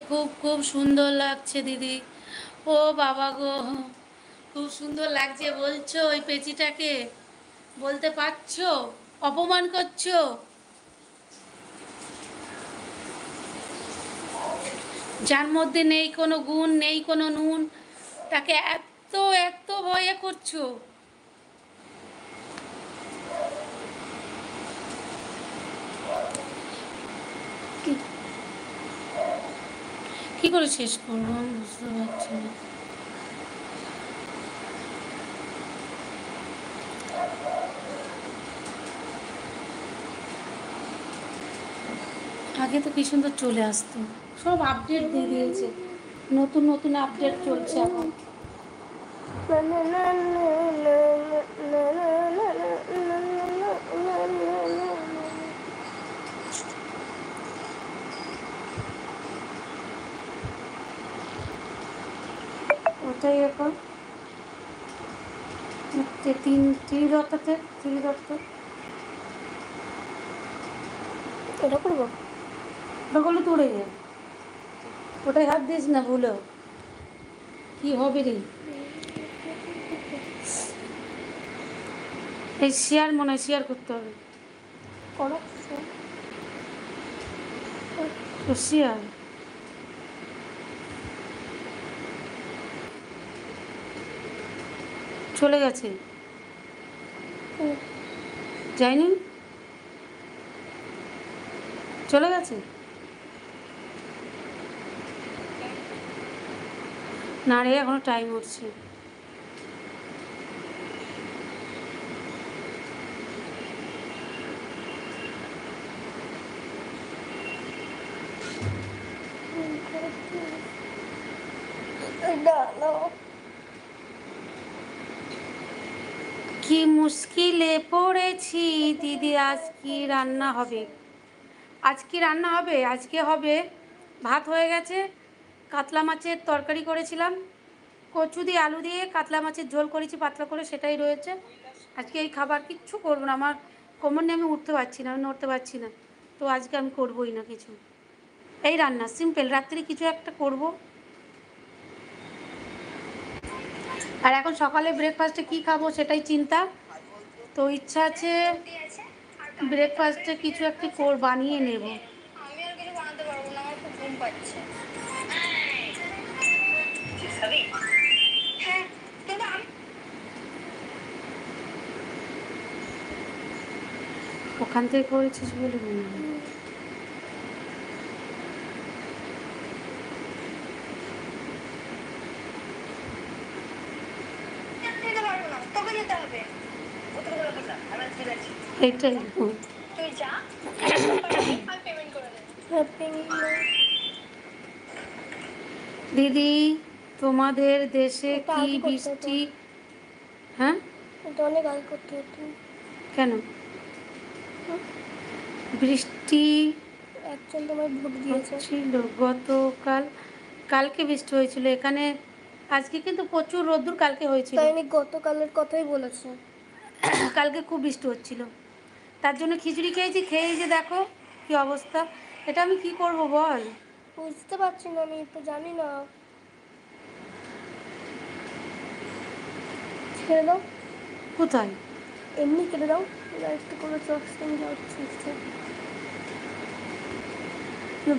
খুব খুব সুন্দর লাগছে দিদি। ও বাবা গো, খুব সুন্দর লাগছে বলছো ওই পেঁচিটাকে? বলতে পারছো? অপমান করছো? যার মধ্যে নেই কোনো গুণ, নেই কোনো নুন, তাকে এত এত ভয় করছো। কি করে শেষ করবো আমি বুঝতে পারছি না। আগে তো কি সুন্দর চলে আসতো, সব আপডেট দিয়ে দিয়েছে, নতুন নতুন আপডেট চলছে এখন। ওটাই এখন তিন ত্রিদত্ততে ত্রিদত্ত এটা করবো, ওটা করলে তো উড়ে যায়। ওটাই হাত দিস না ভুলেও, কি হবে রে। এই শেয়ার মনে হয় শেয়ার করতে হবে। করো তো শেয়ার চলে গেছে, যায়নি, চলে গেছে। না রে, এখনো টাইম উঠছে। কি মুশকিলে পড়েছি দিদি, আজ কি রান্না হবে? আজ কি রান্না হবে? আজকে হবে ভাত হয়ে গেছে, কাতলা মাছের তরকারি করেছিলাম, কচু দিয়ে আলু দিয়ে কাতলা মাছের ঝোল করেছি পাতলা করে, সেটাই রয়েছে। আজকে এই খাবার কিচ্ছু করবো না, আমার কোমর নিয়ে আমি উঠতে পারছি না, আমি নড়তে পারছি না, তো আজকে আমি করবোই না কিছু। এই রান্না সিম্পল, রাত্রি কিছু একটা করব। আর এখন সকালে ব্রেকফাস্টে কি খাবো সেটাই চিন্তা, তো ইচ্ছা আছে ব্রেকফাস্টে কিছু একটা বানিয়ে নেব। আমি আর কিছু বানাতে পারবো না, আমার খুব ঘুম পাচ্ছে। ওখান থেকে করেছিস বলে মনে হয়। এটাই দিদি, তোমাদের দেশে কি বৃষ্টি? হ্যাঁ, অনেক আগে করতে হতো। কেন বৃষ্টি? একজন তোমার ভোট দিয়েছে ছিল গতকাল, কালকে বৃষ্টি হয়েছিল এখানে, আজকে কিন্তু প্রচুর রোদ্দুর, কালকে হয়েছিল। তাই গতকালের কথাই বলেছে। কালকে খুব বৃষ্টি হচ্ছিল, তার জন্য খিচুড়ি খেয়েছি, খেয়ে যে দেখো কি অবস্থা। এটা আমি কি করব বল? বুঝতে পারছি না, আমি তো জানি না। ছেড়ে দাও। কোথায়? এমনি কেটে দাও, একটু করে চশমা যাচ্ছে।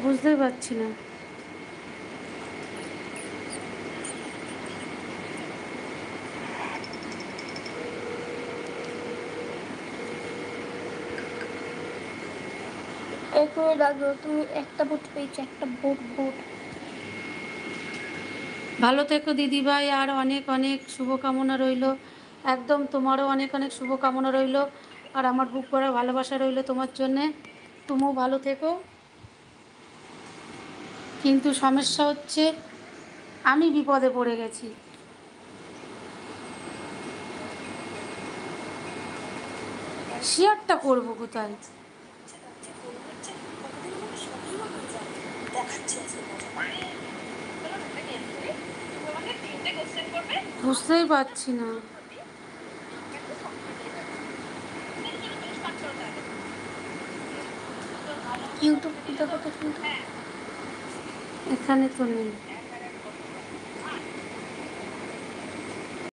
বুঝতেই পারছি না। এক মিনিট আগে তুমি একটা ভোট পেয়েছো, একটা ভোট। ভালো থেকো দিদিভাই, আর অনেক অনেক শুভকামনা রইল, একদম তোমারও অনেক অনেক শুভকামনা রইল, আর আমার বুক ভরা ভালোবাসা রইল তোমার জন্যে, তুমিও ভালো থেকো। কিন্তু সমস্যা হচ্ছে আমি বিপদে পড়ে গেছি। শেয়ারটা করবো কোথায়? বুঝতেই পারছি না। ইউটিউব দেখো তো, এখানে এখানে তো নেই।